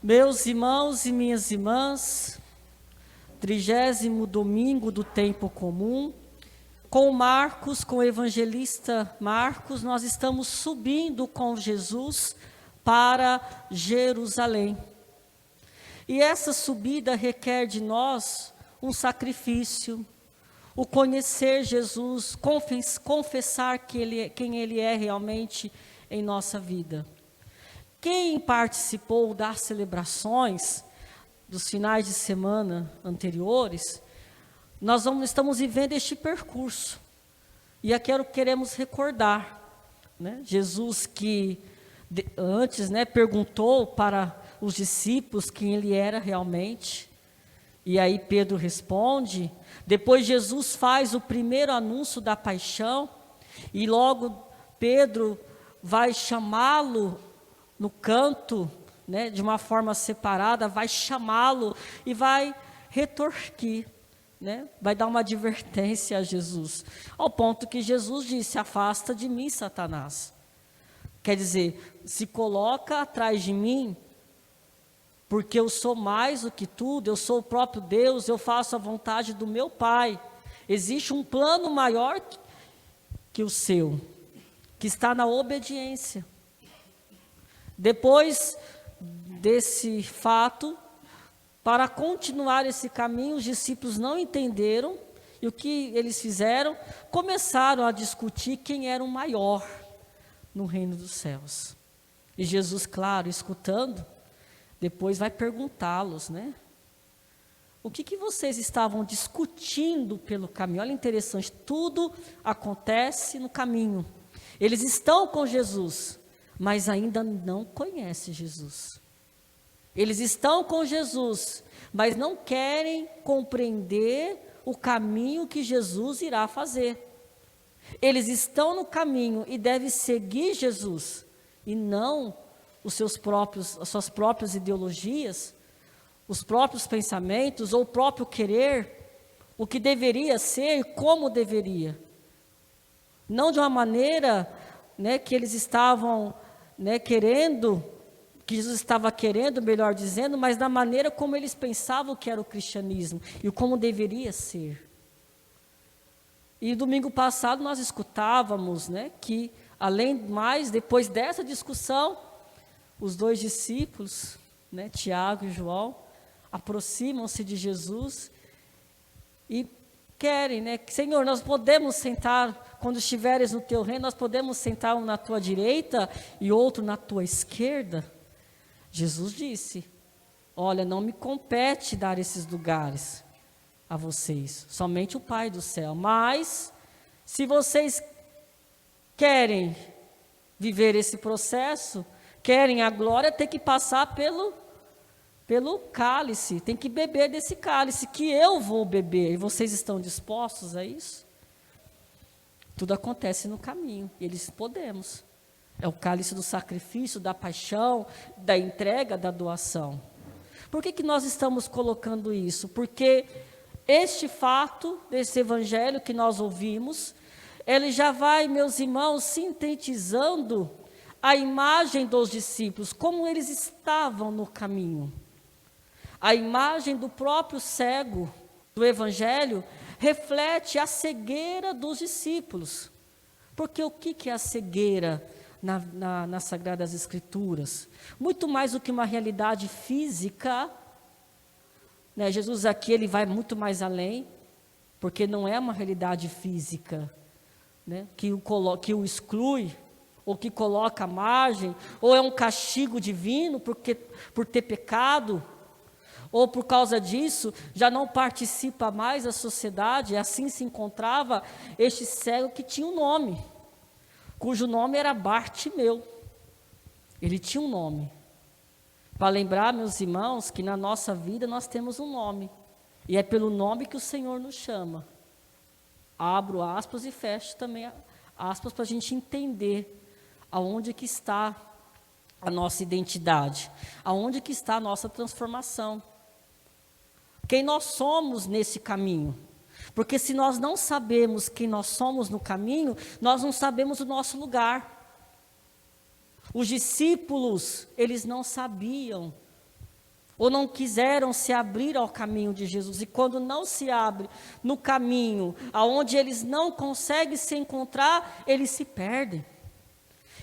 Meus irmãos e minhas irmãs, 30º domingo do tempo comum, com Marcos, com o evangelista Marcos, nós estamos subindo com Jesus para Jerusalém. E essa subida requer de nós um sacrifício, o conhecer Jesus, confessar quem Ele é realmente em nossa vida. Quem participou das celebrações dos finais de semana anteriores, nós estamos vivendo este percurso. E aqui queremos recordar, né? Jesus que antes, perguntou para os discípulos quem Ele era realmente. E aí Pedro responde. Depois Jesus faz o primeiro anúncio da paixão. E logo Pedro vai chamá-lo no canto, de uma forma separada, vai chamá-lo e vai retorquir, vai dar uma advertência a Jesus, ao ponto que Jesus disse: afasta de mim, Satanás. Quer dizer, se coloca atrás de mim, porque eu sou mais do que tudo, eu sou o próprio Deus, eu faço a vontade do meu Pai. Existe um plano maior que o seu, que está na obediência. Depois desse fato, para continuar esse caminho, os discípulos não entenderam, e o que eles fizeram? Começaram a discutir quem era o maior no reino dos céus. E Jesus, claro, escutando, depois vai perguntá-los, o que vocês estavam discutindo pelo caminho? Olha, interessante, tudo acontece no caminho. Eles estão com Jesus, mas ainda não conhecem Jesus. Eles estão com Jesus, mas não querem compreender o caminho que Jesus irá fazer. Eles estão no caminho e devem seguir Jesus, e não as suas próprias ideologias, os próprios pensamentos, ou o próprio querer, o que deveria ser e como deveria. Não de uma maneira que eles estavam querendo, que Jesus estava querendo, melhor dizendo, mas da maneira como eles pensavam que era o cristianismo e como deveria ser. E domingo passado nós escutávamos, que além mais, depois dessa discussão, os dois discípulos, Tiago e João, aproximam-se de Jesus e querem, Senhor, nós podemos sentar, quando estiveres no teu reino, nós podemos sentar um na tua direita e outro na tua esquerda? Jesus disse: olha, não me compete dar esses lugares a vocês, somente o Pai do céu. Mas, se vocês querem viver esse processo, querem a glória, tem que passar pelo cálice, tem que beber desse cálice, que eu vou beber, e vocês estão dispostos a isso? Tudo acontece no caminho, e eles podemos. É o cálice do sacrifício, da paixão, da entrega, da doação. Por que nós estamos colocando isso? Porque este fato, desse evangelho que nós ouvimos, ele já vai, meus irmãos, sintetizando a imagem dos discípulos, como eles estavam no caminho. A imagem do próprio cego do evangelho reflete a cegueira dos discípulos. Porque o que é a cegueira nas Sagradas Escrituras? Muito mais do que uma realidade física, Jesus aqui ele vai muito mais além, porque não é uma realidade física, que o exclui, ou que coloca à margem, ou é um castigo divino por ter pecado, ou por causa disso já não participa mais da sociedade. Assim se encontrava este cego que tinha um nome, cujo nome era Bartimeu. Ele tinha um nome. Para lembrar, meus irmãos, que na nossa vida nós temos um nome, e é pelo nome que o Senhor nos chama. Abro aspas e fecho também aspas para a gente entender aonde que está a nossa identidade, aonde que está a nossa transformação. Quem nós somos nesse caminho. Porque se nós não sabemos quem nós somos no caminho, nós não sabemos o nosso lugar. Os discípulos, eles não sabiam ou não quiseram se abrir ao caminho de Jesus. E quando não se abre no caminho, aonde eles não conseguem se encontrar, eles se perdem.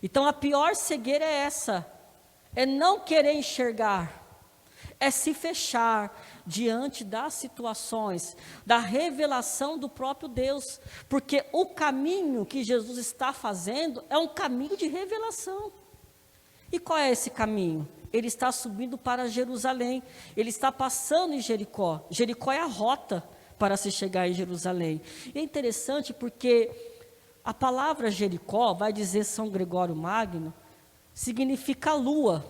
Então a pior cegueira é essa, é não querer enxergar, é se fechar diante das situações, da revelação do próprio Deus, porque o caminho que Jesus está fazendo é um caminho de revelação. E qual é esse caminho? Ele está subindo para Jerusalém, ele está passando em Jericó. Jericó é a rota para se chegar em Jerusalém. E é interessante porque a palavra Jericó, vai dizer São Gregório Magno, significa lua.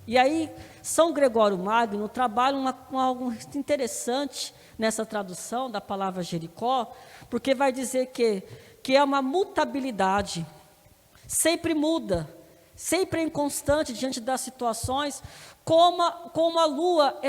E aí, São Gregório Magno trabalha com algo interessante nessa tradução da palavra Jericó, porque vai dizer que é uma mutabilidade, sempre muda, sempre é inconstante diante das situações, como a lua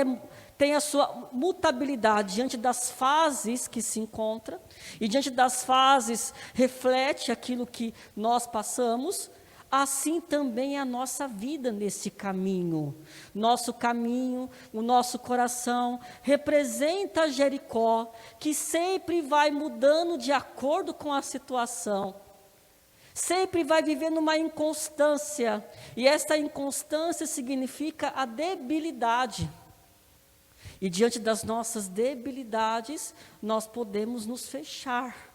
tem a sua mutabilidade diante das fases que se encontra, e diante das fases reflete aquilo que nós passamos, assim também é a nossa vida nesse caminho. Nosso caminho, o nosso coração, representa Jericó, que sempre vai mudando de acordo com a situação. Sempre vai vivendo uma inconstância, e essa inconstância significa a debilidade. E diante das nossas debilidades, nós podemos nos fechar.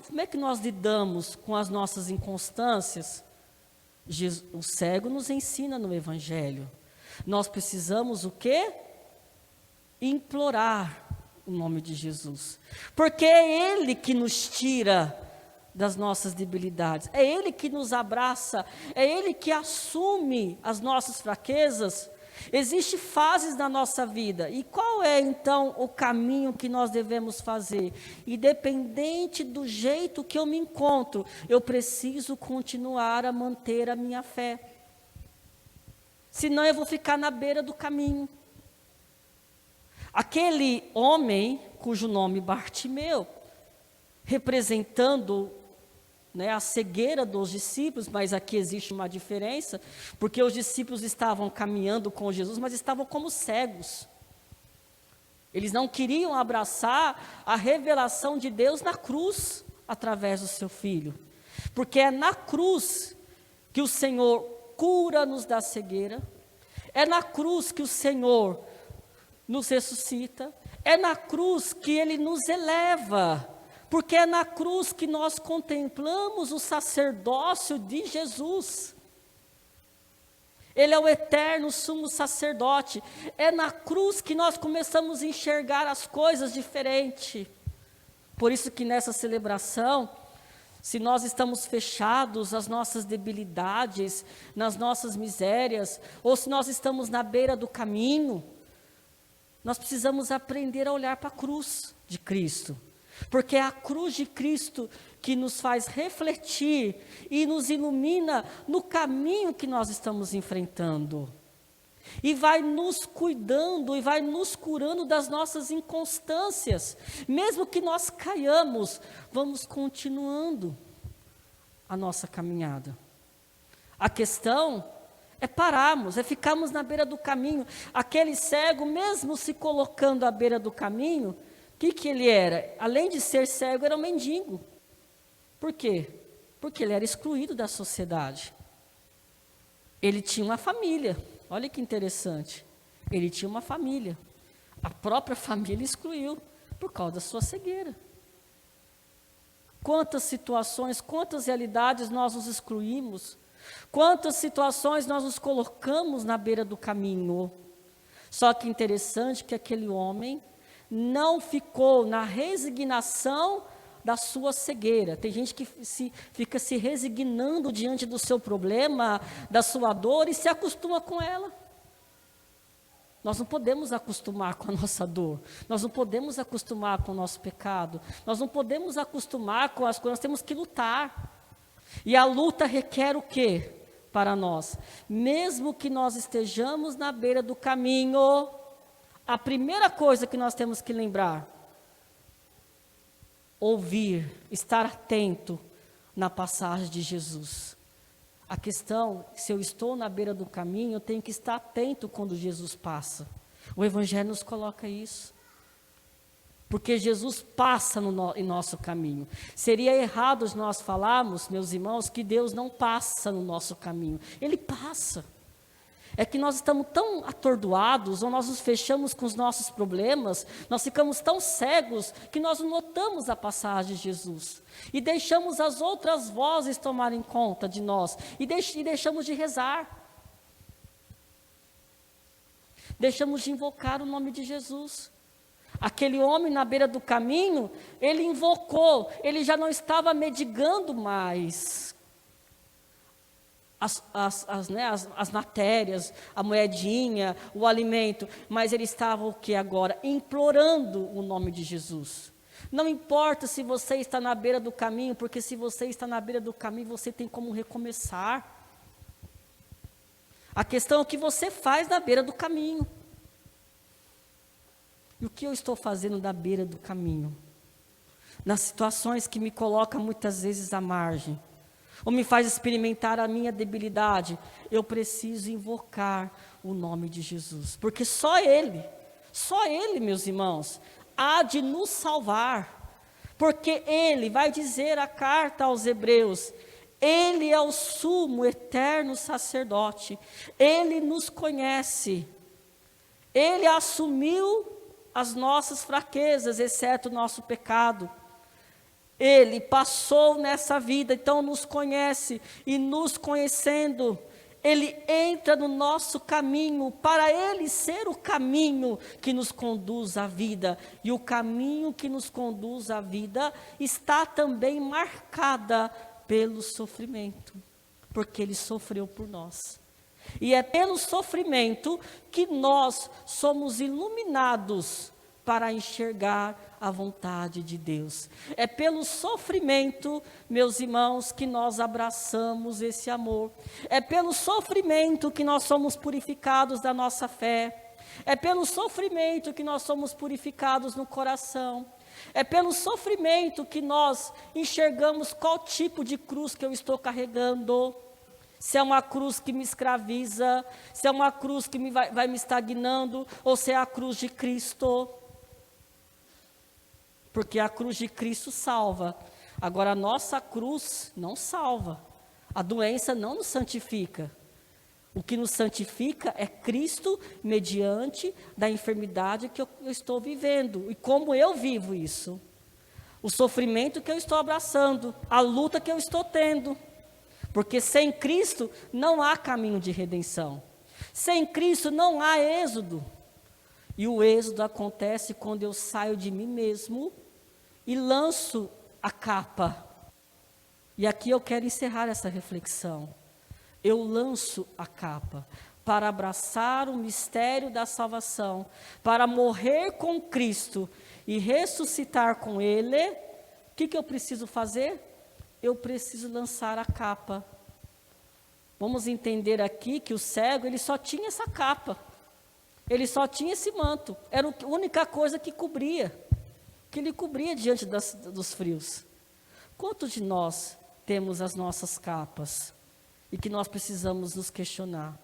Como é que nós lidamos com as nossas inconstâncias? O cego nos ensina no Evangelho. Nós precisamos o quê? Implorar o nome de Jesus. Porque é Ele que nos tira das nossas debilidades. É Ele que nos abraça. É Ele que assume as nossas fraquezas. Existem fases na nossa vida, e qual é então o caminho que nós devemos fazer? Independente do jeito que eu me encontro, eu preciso continuar a manter a minha fé, senão eu vou ficar na beira do caminho. Aquele homem, cujo nome Bartimeu, representando a cegueira dos discípulos, mas aqui existe uma diferença, porque os discípulos estavam caminhando com Jesus, mas estavam como cegos. Eles não queriam abraçar a revelação de Deus na cruz, através do seu Filho. Porque é na cruz que o Senhor cura-nos da cegueira, é na cruz que o Senhor nos ressuscita, é na cruz que Ele nos eleva, porque é na cruz que nós contemplamos o sacerdócio de Jesus. Ele é o eterno sumo sacerdote. É na cruz que nós começamos a enxergar as coisas diferente. Por isso que nessa celebração, se nós estamos fechados às nossas debilidades, nas nossas misérias, ou se nós estamos na beira do caminho, nós precisamos aprender a olhar para a cruz de Cristo. Porque é a cruz de Cristo que nos faz refletir e nos ilumina no caminho que nós estamos enfrentando. E vai nos cuidando e vai nos curando das nossas inconstâncias. Mesmo que nós caiamos, vamos continuando a nossa caminhada. A questão é pararmos, é ficarmos na beira do caminho. Aquele cego, mesmo se colocando à beira do caminho, o que ele era? Além de ser cego, era um mendigo. Por quê? Porque ele era excluído da sociedade. Ele tinha uma família. Olha que interessante. Ele tinha uma família. A própria família excluiu por causa da sua cegueira. Quantas situações, quantas realidades nós nos excluímos. Quantas situações nós nos colocamos na beira do caminho. Só que interessante que aquele homem não ficou na resignação da sua cegueira. Tem gente que fica se resignando diante do seu problema, da sua dor, e se acostuma com ela. Nós não podemos acostumar com a nossa dor, nós não podemos acostumar com o nosso pecado, nós não podemos acostumar com as coisas, nós temos que lutar. E a luta requer o quê para nós? Mesmo que nós estejamos na beira do caminho, a primeira coisa que nós temos que lembrar, ouvir, estar atento na passagem de Jesus. A questão, se eu estou na beira do caminho, eu tenho que estar atento quando Jesus passa. O Evangelho nos coloca isso. Porque Jesus passa em nosso caminho. Seria errado nós falarmos, meus irmãos, que Deus não passa no nosso caminho. Ele passa. É que nós estamos tão atordoados, ou nós nos fechamos com os nossos problemas, nós ficamos tão cegos, que nós não notamos a passagem de Jesus. E deixamos as outras vozes tomarem conta de nós. E deixamos de rezar. Deixamos de invocar o nome de Jesus. Aquele homem na beira do caminho, ele invocou, ele já não estava mendigando mais as matérias, a moedinha, o alimento, mas ele estava o que agora? Implorando o nome de Jesus. Não importa se você está na beira do caminho, porque se você está na beira do caminho, você tem como recomeçar. A questão é o que você faz na beira do caminho. E o que eu estou fazendo na beira do caminho? Nas situações que me colocam muitas vezes à margem, ou me faz experimentar a minha debilidade, eu preciso invocar o nome de Jesus. Porque só Ele, meus irmãos, há de nos salvar. Porque Ele, vai dizer a carta aos Hebreus, Ele é o sumo, eterno sacerdote. Ele nos conhece. Ele assumiu as nossas fraquezas, exceto o nosso pecado. Ele passou nessa vida, então nos conhece, e nos conhecendo, Ele entra no nosso caminho, para Ele ser o caminho que nos conduz à vida. E o caminho que nos conduz à vida está também marcada pelo sofrimento, porque Ele sofreu por nós. E é pelo sofrimento que nós somos iluminados para enxergar a vontade de Deus. É pelo sofrimento, meus irmãos, que nós abraçamos esse amor. É pelo sofrimento que nós somos purificados da nossa fé. É pelo sofrimento que nós somos purificados no coração. É pelo sofrimento que nós enxergamos qual tipo de cruz que eu estou carregando. Se é uma cruz que me escraviza, se é uma cruz que vai me estagnando, ou se é a cruz de Cristo. Porque a cruz de Cristo salva. Agora a nossa cruz não salva. A doença não nos santifica. O que nos santifica é Cristo mediante da enfermidade que eu estou vivendo. E como eu vivo isso. O sofrimento que eu estou abraçando. A luta que eu estou tendo. Porque sem Cristo não há caminho de redenção. Sem Cristo não há êxodo. E o êxodo acontece quando eu saio de mim mesmo e lanço a capa. E aqui eu quero encerrar essa reflexão. Eu lanço a capa para abraçar o mistério da salvação, para morrer com Cristo e ressuscitar com Ele. O que eu preciso fazer? Eu preciso lançar a capa. Vamos entender aqui que o cego, ele só tinha essa capa. Ele só tinha esse manto. Era a única coisa que cobria. Que ele cobria diante dos frios. Quantos de nós temos as nossas capas? E que nós precisamos nos questionar.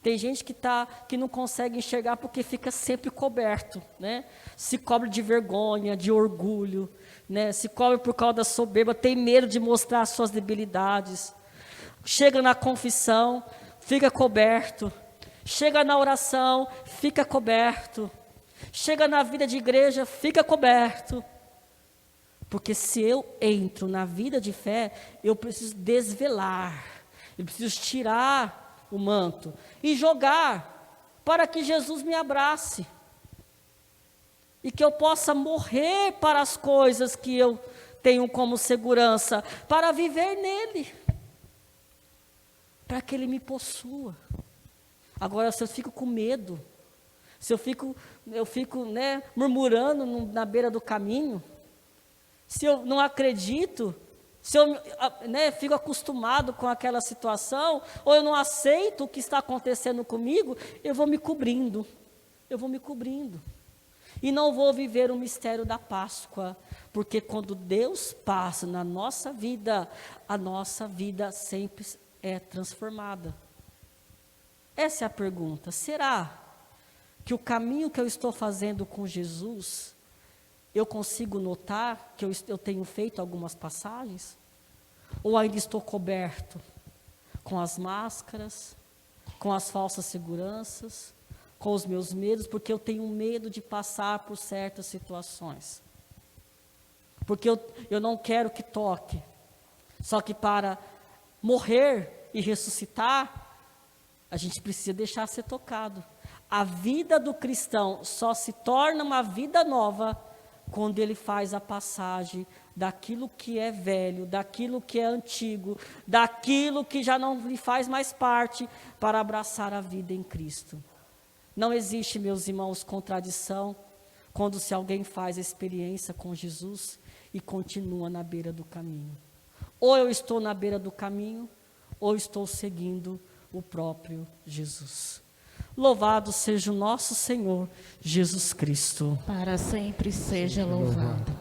Tem gente que não consegue enxergar porque fica sempre coberto, né? Se cobre de vergonha, de orgulho, né? Se cobre por causa da soberba, tem medo de mostrar as suas debilidades. Chega na confissão, fica coberto. Chega na oração, fica coberto. Chega na vida de igreja, fica coberto. Porque se eu entro na vida de fé, eu preciso desvelar. Eu preciso tirar o manto e jogar para que Jesus me abrace. E que eu possa morrer para as coisas que eu tenho como segurança, para viver nele. Para que ele me possua. Agora, se eu fico com medo, se eu fico murmurando na beira do caminho, se eu não acredito, se eu fico acostumado com aquela situação, ou eu não aceito o que está acontecendo comigo, eu vou me cobrindo. E não vou viver o mistério da Páscoa, porque quando Deus passa na nossa vida, a nossa vida sempre é transformada. Essa é a pergunta. Será que o caminho que eu estou fazendo com Jesus, eu consigo notar que eu tenho feito algumas passagens? Ou ainda estou coberto com as máscaras, com as falsas seguranças, com os meus medos, porque eu tenho medo de passar por certas situações? Porque eu não quero que toque. Só que para morrer e ressuscitar, a gente precisa deixar ser tocado. A vida do cristão só se torna uma vida nova quando ele faz a passagem daquilo que é velho, daquilo que é antigo, daquilo que já não lhe faz mais parte, para abraçar a vida em Cristo. Não existe, meus irmãos, contradição quando se alguém faz a experiência com Jesus e continua na beira do caminho. Ou eu estou na beira do caminho, ou estou seguindo o próprio Jesus. Louvado seja o nosso Senhor Jesus Cristo. Para sempre seja louvado.